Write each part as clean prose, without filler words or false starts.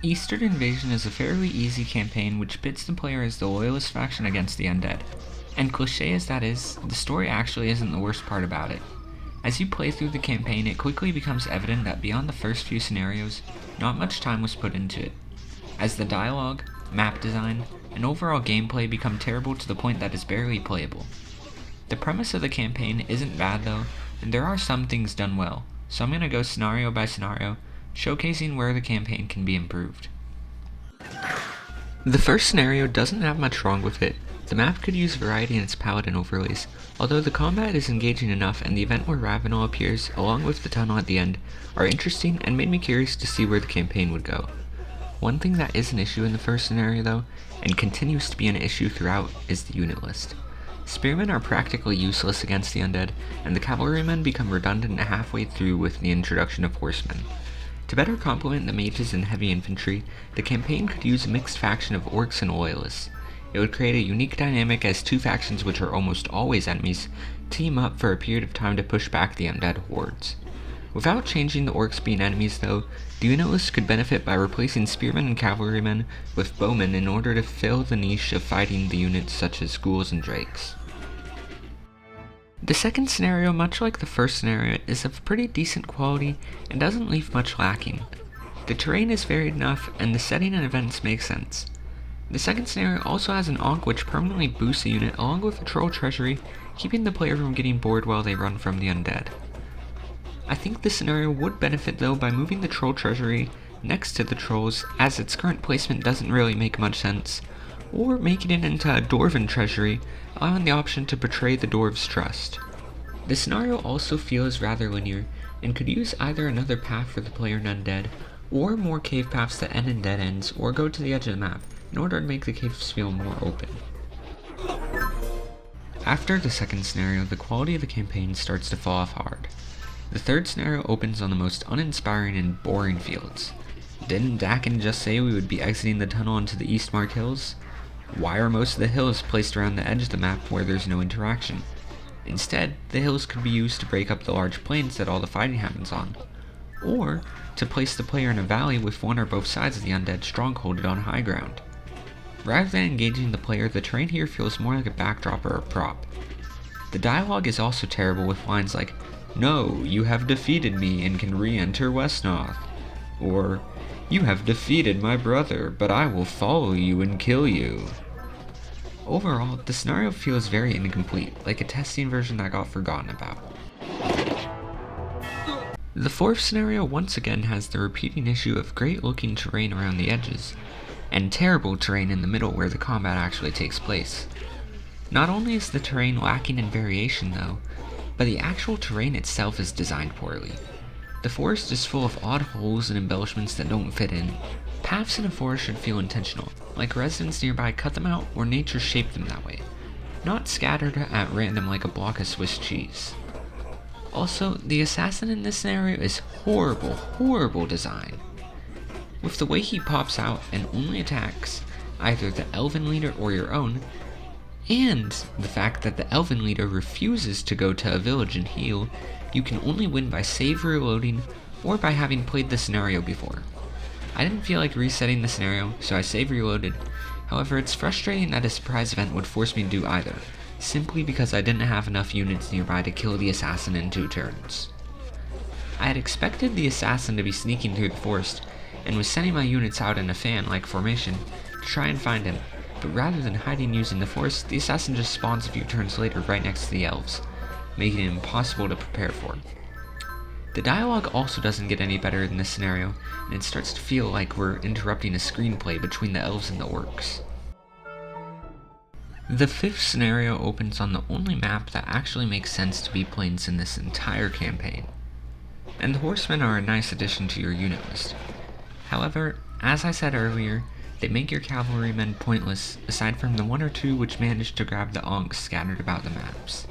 Eastern Invasion is a fairly easy campaign which pits the player as the loyalist faction against the undead. And cliche as that is, the story actually isn't the worst part about it. As you play through the campaign, it quickly becomes evident that beyond the first few scenarios, not much time was put into it, as the dialogue, map design, and overall gameplay become terrible to the point that it's barely playable. The premise of the campaign isn't bad though, and there are some things done well, so I'm going to go scenario by scenario, showcasing where the campaign can be improved. The first scenario doesn't have much wrong with it. The map could use variety in its palette and overlays, although the combat is engaging enough and the event where Ravenel appears, along with the tunnel at the end, are interesting and made me curious to see where the campaign would go. One thing that is an issue in the first scenario though, and continues to be an issue throughout, is the unit list. Spearmen are practically useless against the undead, and the cavalrymen become redundant halfway through with the introduction of horsemen. To better complement the mages and heavy infantry, the campaign could use a mixed faction of orcs and loyalists. It would create a unique dynamic as two factions which are almost always enemies team up for a period of time to push back the undead hordes. Without changing the orcs being enemies though, the unit list could benefit by replacing spearmen and cavalrymen with bowmen in order to fill the niche of fighting the units such as ghouls and drakes. The second scenario, much like the first scenario, is of pretty decent quality and doesn't leave much lacking. The terrain is varied enough and the setting and events make sense. The second scenario also has an Ankh which permanently boosts a unit along with a troll treasury, keeping the player from getting bored while they run from the undead. I think this scenario would benefit though by moving the troll treasury next to the trolls, as its current placement doesn't really make much sense, or making it into a dwarven treasury, allowing the option to betray the dwarves' trust. The scenario also feels rather linear, and could use either another path for the player in undead, or more cave paths that end in dead ends, or go to the edge of the map, in order to make the caves feel more open. After the second scenario, the quality of the campaign starts to fall off hard. The third scenario opens on the most uninspiring and boring fields. Didn't Dakin just say we would be exiting the tunnel into the Eastmark Hills? Why are most of the hills placed around the edge of the map where there's no interaction? Instead, the hills could be used to break up the large plains that all the fighting happens on, or to place the player in a valley with one or both sides of the undead strongholded on high ground. Rather than engaging the player, the terrain here feels more like a backdrop or a prop. The dialogue is also terrible with lines like, "No, you have defeated me and can re-enter Westnoth," or "You have defeated my brother, but I will follow you and kill you." Overall, the scenario feels very incomplete, like a testing version that got forgotten about. The fourth scenario once again has the repeating issue of great looking terrain around the edges, and terrible terrain in the middle where the combat actually takes place. Not only is the terrain lacking in variation though, but the actual terrain itself is designed poorly. The forest is full of odd holes and embellishments that don't fit in. Paths in a forest should feel intentional, like residents nearby cut them out or nature shaped them that way, not scattered at random like a block of Swiss cheese. Also, the assassin in this scenario is horrible design. With the way he pops out and only attacks either the elven leader or your own, and the fact that the elven leader refuses to go to a village and heal, you can only win by save reloading or by having played the scenario before. I didn't feel like resetting the scenario, so I save reloaded. However, it's frustrating that a surprise event would force me to do either, simply because I didn't have enough units nearby to kill the assassin in 2 turns. I had expected the assassin to be sneaking through the forest, and was sending my units out in a fan-like formation to try and find him, but rather than hiding using the forest, the assassin just spawns a few turns later right next to the elves, making it impossible to prepare for. The dialogue also doesn't get any better in this scenario, and it starts to feel like we're interrupting a screenplay between the elves and the orcs. The fifth scenario opens on the only map that actually makes sense to be plains in this entire campaign, and the horsemen are a nice addition to your unit list. However, as I said earlier, they make your cavalrymen pointless aside from the 1 or 2 which manage to grab the Ankhs scattered about the maps.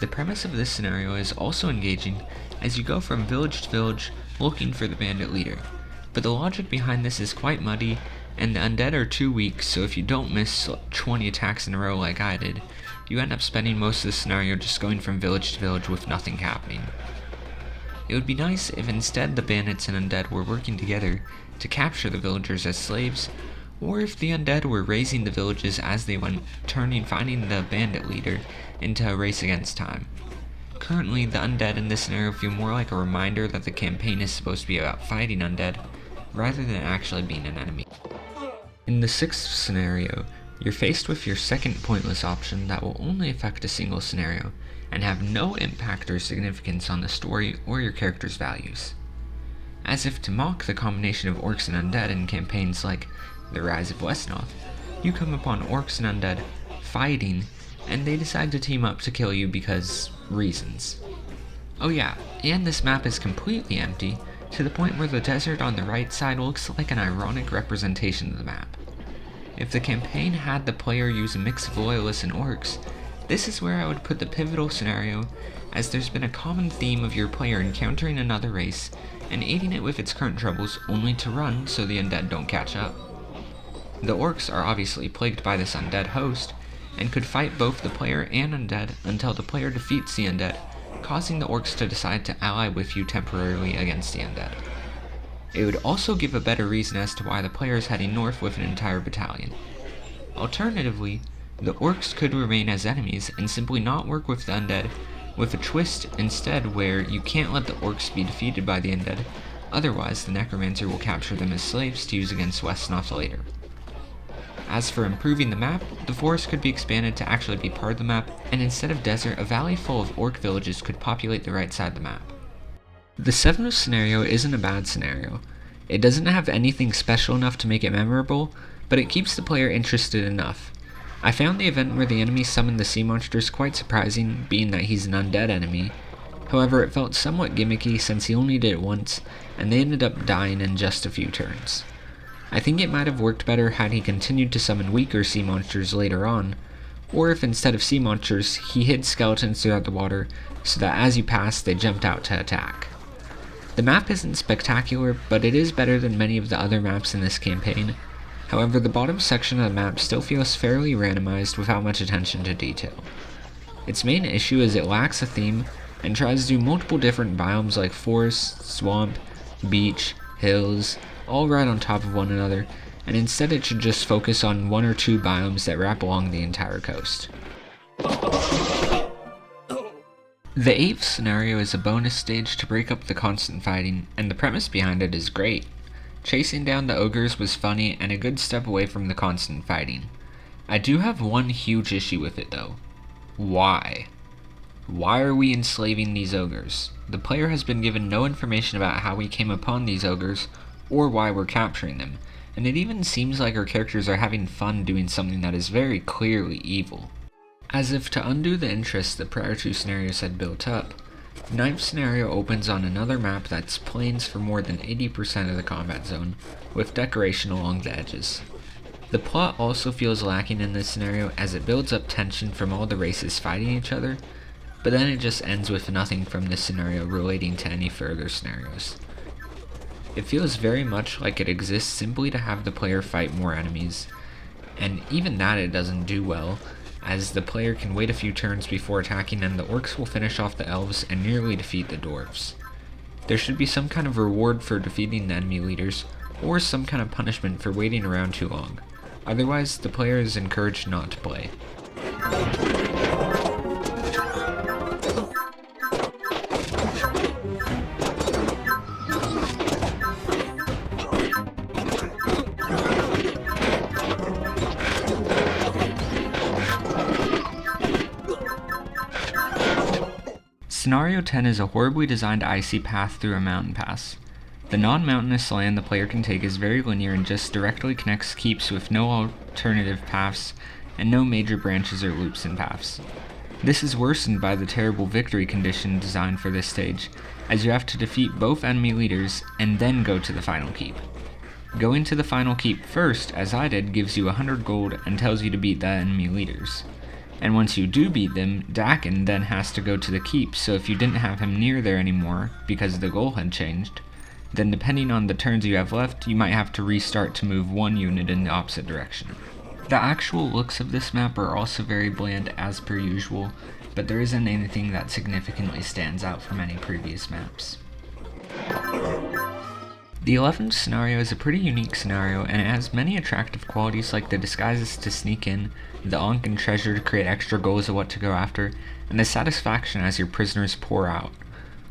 The premise of this scenario is also engaging as you go from village to village looking for the bandit leader, but the logic behind this is quite muddy, and the undead are too weak, so if you don't miss 20 attacks in a row like I did, you end up spending most of the scenario just going from village to village with nothing happening. It would be nice if instead the bandits and undead were working together to capture the villagers as slaves, or if the undead were raising the villages as they went, finding the bandit leader into a race against time. Currently, the undead in this scenario feel more like a reminder that the campaign is supposed to be about fighting undead, rather than actually being an enemy. In the 6th scenario, you're faced with your second pointless option that will only affect a single scenario, and have no impact or significance on the story or your character's values. As if to mock the combination of orcs and undead in campaigns like The Rise of Westnoth, you come upon orcs and undead fighting, and they decide to team up to kill you because reasons. Oh yeah, and this map is completely empty, to the point where the desert on the right side looks like an ironic representation of the map. If the campaign had the player use a mix of loyalists and orcs, this is where I would put the pivotal scenario, as there's been a common theme of your player encountering another race and aiding it with its current troubles only to run so the undead don't catch up. The orcs are obviously plagued by this undead host, and could fight both the player and undead until the player defeats the undead, causing the orcs to decide to ally with you temporarily against the undead. It would also give a better reason as to why the player is heading north with an entire battalion. Alternatively, the orcs could remain as enemies and simply not work with the undead, with a twist instead where you can't let the orcs be defeated by the undead, otherwise the necromancer will capture them as slaves to use against Westnoth later. As for improving the map, the forest could be expanded to actually be part of the map, and instead of desert, a valley full of orc villages could populate the right side of the map. The 7th scenario isn't a bad scenario. It doesn't have anything special enough to make it memorable, but it keeps the player interested enough. I found the event where the enemy summoned the sea monsters quite surprising, being that he's an undead enemy. However, it felt somewhat gimmicky since he only did it once, and they ended up dying in just a few turns. I think it might have worked better had he continued to summon weaker sea monsters later on, or if instead of sea monsters, he hid skeletons throughout the water so that as you passed, they jumped out to attack. The map isn't spectacular, but it is better than many of the other maps in this campaign. However, the bottom section of the map still feels fairly randomized without much attention to detail. Its main issue is it lacks a theme and tries to do multiple different biomes like forest, swamp, beach, hills, all right on top of one another, and instead it should just focus on 1 or 2 biomes that wrap along the entire coast. The 8th scenario is a bonus stage to break up the constant fighting, and the premise behind it is great. Chasing down the ogres was funny and a good step away from the constant fighting. I do have one huge issue with it though. Why? Why are we enslaving these ogres? The player has been given no information about how we came upon these ogres, or why we're capturing them, and it even seems like our characters are having fun doing something that is very clearly evil. As if to undo the interest the prior 2 scenarios had built up, the 9th scenario opens on another map that's plains for more than 80% of the combat zone, with decoration along the edges. The plot also feels lacking in this scenario as it builds up tension from all the races fighting each other, but then it just ends with nothing from this scenario relating to any further scenarios. It feels very much like it exists simply to have the player fight more enemies, and even that it doesn't do well, as the player can wait a few turns before attacking and the orcs will finish off the elves and nearly defeat the dwarves. There should be some kind of reward for defeating the enemy leaders, or some kind of punishment for waiting around too long. Otherwise, the player is encouraged not to play. Scenario 10 is a horribly designed icy path through a mountain pass. The non-mountainous land the player can take is very linear and just directly connects keeps with no alternative paths and no major branches or loops in paths. This is worsened by the terrible victory condition designed for this stage, as you have to defeat both enemy leaders and then go to the final keep. Going to the final keep first, as I did, gives you 100 gold and tells you to beat the enemy leaders. And once you do beat them, Dakin then has to go to the keep, so if you didn't have him near there anymore, because the goal had changed, then depending on the turns you have left, you might have to restart to move one unit in the opposite direction. The actual looks of this map are also very bland as per usual, but there isn't anything that significantly stands out from any previous maps. The 11th scenario is a pretty unique scenario, and it has many attractive qualities like the disguises to sneak in, the Ankh and treasure to create extra goals of what to go after, and the satisfaction as your prisoners pour out.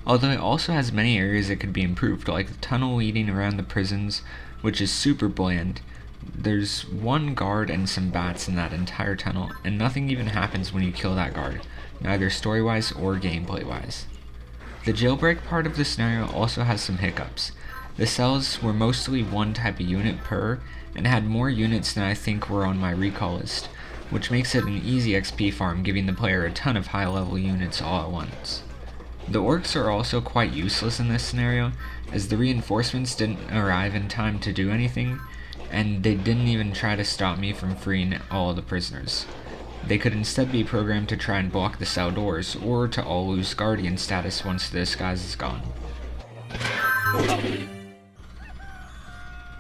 Although it also has many areas that could be improved, like the tunnel leading around the prisons, which is super bland. There's one guard and some bats in that entire tunnel, and nothing even happens when you kill that guard, neither story-wise or gameplay-wise. The jailbreak part of the scenario also has some hiccups. The cells were mostly one type of unit per, and had more units than I think were on my recall list, which makes it an easy XP farm, giving the player a ton of high level units all at once. The orcs are also quite useless in this scenario, as the reinforcements didn't arrive in time to do anything, and they didn't even try to stop me from freeing all of the prisoners. They could instead be programmed to try and block the cell doors, or to all lose guardian status once the disguise is gone.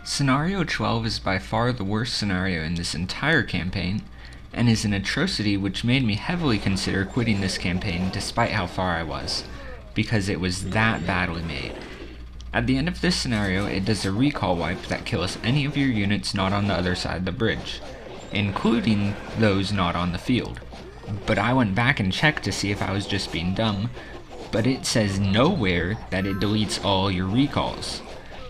Scenario 12 is by far the worst scenario in this entire campaign, and is an atrocity which made me heavily consider quitting this campaign despite how far I was, because it was that badly made. At the end of this scenario, it does a recall wipe that kills any of your units not on the other side of the bridge, including those not on the field. But I went back and checked to see if I was just being dumb, but it says nowhere that it deletes all your recalls.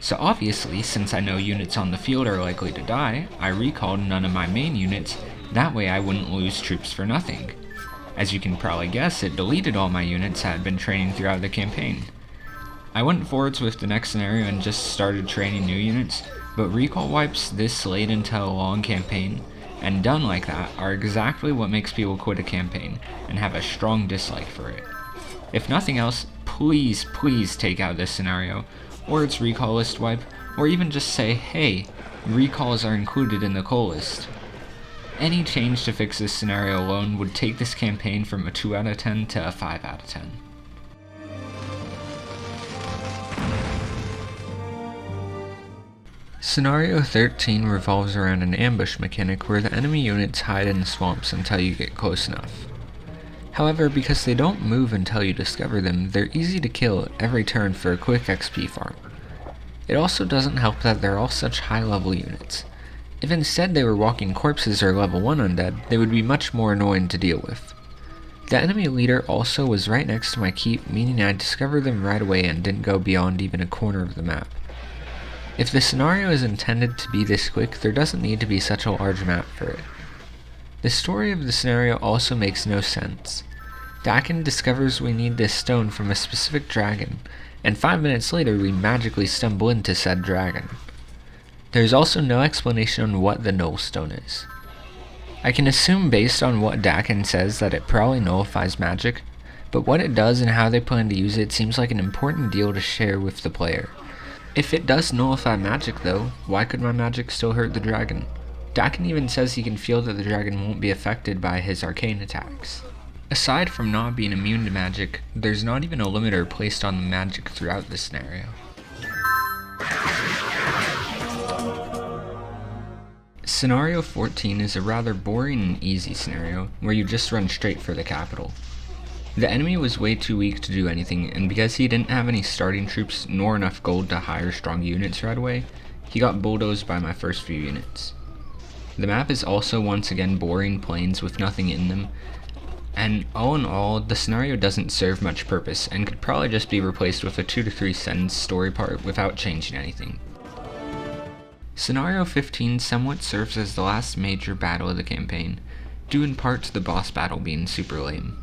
So obviously, since I know units on the field are likely to die, I recalled none of my main units, that way I wouldn't lose troops for nothing. As you can probably guess, it deleted all my units I had been training throughout the campaign. I went forwards with the next scenario and just started training new units, but recall wipes this late into a long campaign, and done like that, are exactly what makes people quit a campaign, and have a strong dislike for it. If nothing else, please take out this scenario, or its recall list wipe, or even just say, hey, recalls are included in the call list. Any change to fix this scenario alone would take this campaign from a 2 out of 10 to a 5 out of 10. Scenario 13 revolves around an ambush mechanic where the enemy units hide in swamps until you get close enough. However, because they don't move until you discover them, they're easy to kill every turn for a quick XP farm. It also doesn't help that they're all such high level units. If instead they were walking corpses or level 1 undead, they would be much more annoying to deal with. The enemy leader also was right next to my keep, meaning I discovered them right away and didn't go beyond even a corner of the map. If the scenario is intended to be this quick, there doesn't need to be such a large map for it. The story of the scenario also makes no sense. Dakin discovers we need this stone from a specific dragon, and 5 minutes later we magically stumble into said dragon. There's also no explanation on what the null stone is. I can assume based on what Dakin says that it probably nullifies magic, but what it does and how they plan to use it seems like an important deal to share with the player. If it does nullify magic though, why could my magic still hurt the dragon? Dakin even says he can feel that the dragon won't be affected by his arcane attacks. Aside from not being immune to magic, there's not even a limiter placed on the magic throughout the scenario. Scenario 14 is a rather boring and easy scenario, where you just run straight for the capital. The enemy was way too weak to do anything, and because he didn't have any starting troops nor enough gold to hire strong units right away, he got bulldozed by my first few units. The map is also once again boring plains with nothing in them, and all in all, the scenario doesn't serve much purpose and could probably just be replaced with a 2 to 3 sentence story part without changing anything. Scenario 15 somewhat serves as the last major battle of the campaign, due in part to the boss battle being super lame.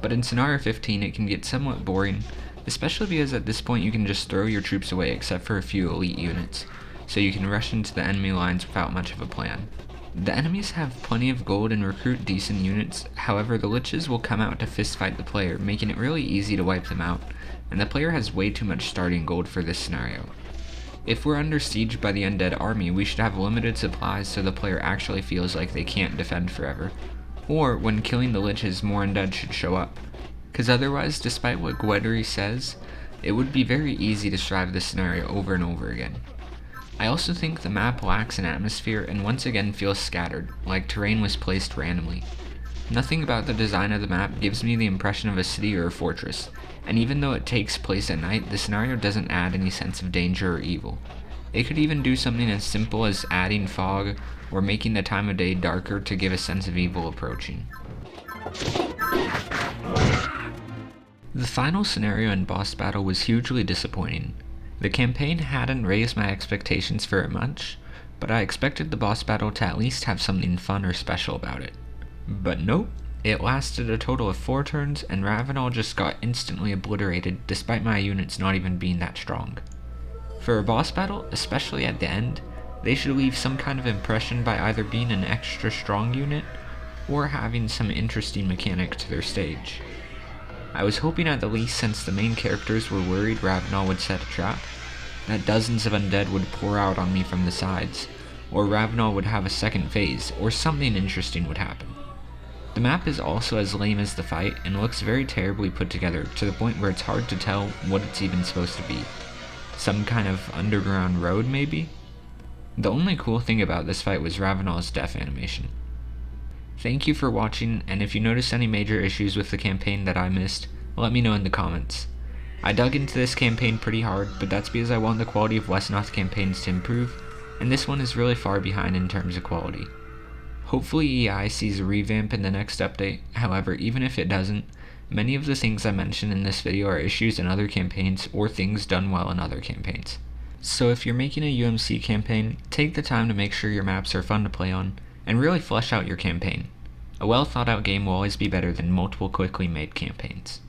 But in Scenario 15 it can get somewhat boring, especially because at this point you can just throw your troops away except for a few elite units, so you can rush into the enemy lines without much of a plan. The enemies have plenty of gold and recruit decent units, however the liches will come out to fistfight the player, making it really easy to wipe them out, and the player has way too much starting gold for this scenario. If we're under siege by the undead army, we should have limited supplies so the player actually feels like they can't defend forever. Or, when killing the liches, more undead should show up. Cause otherwise, despite what Gwedry says, it would be very easy to survive this scenario over and over again. I also think the map lacks an atmosphere and once again feels scattered, like terrain was placed randomly. Nothing about the design of the map gives me the impression of a city or a fortress, and even though it takes place at night, the scenario doesn't add any sense of danger or evil. It could even do something as simple as adding fog or making the time of day darker to give a sense of evil approaching. The final scenario and boss battle was hugely disappointing. The campaign hadn't raised my expectations very much, but I expected the boss battle to at least have something fun or special about it. But nope, it lasted a total of 4 turns and Ravenel just got instantly obliterated despite my units not even being that strong. For a boss battle, especially at the end, they should leave some kind of impression by either being an extra strong unit or having some interesting mechanic to their stage. I was hoping at the least, since the main characters were worried Ravenel would set a trap, that dozens of undead would pour out on me from the sides, or Ravenel would have a second phase, or something interesting would happen. The map is also as lame as the fight and looks very terribly put together to the point where it's hard to tell what it's even supposed to be. Some kind of underground road maybe? The only cool thing about this fight was Ravenel's death animation. Thank you for watching, and if you noticed any major issues with the campaign that I missed, let me know in the comments. I dug into this campaign pretty hard, but that's because I want the quality of Westnoth campaigns to improve, and this one is really far behind in terms of quality. Hopefully EI sees a revamp in the next update, however even if it doesn't, many of the things I mentioned in this video are issues in other campaigns or things done well in other campaigns. So if you're making a UMC campaign, take the time to make sure your maps are fun to play on, and really flesh out your campaign. A well thought out game will always be better than multiple quickly made campaigns.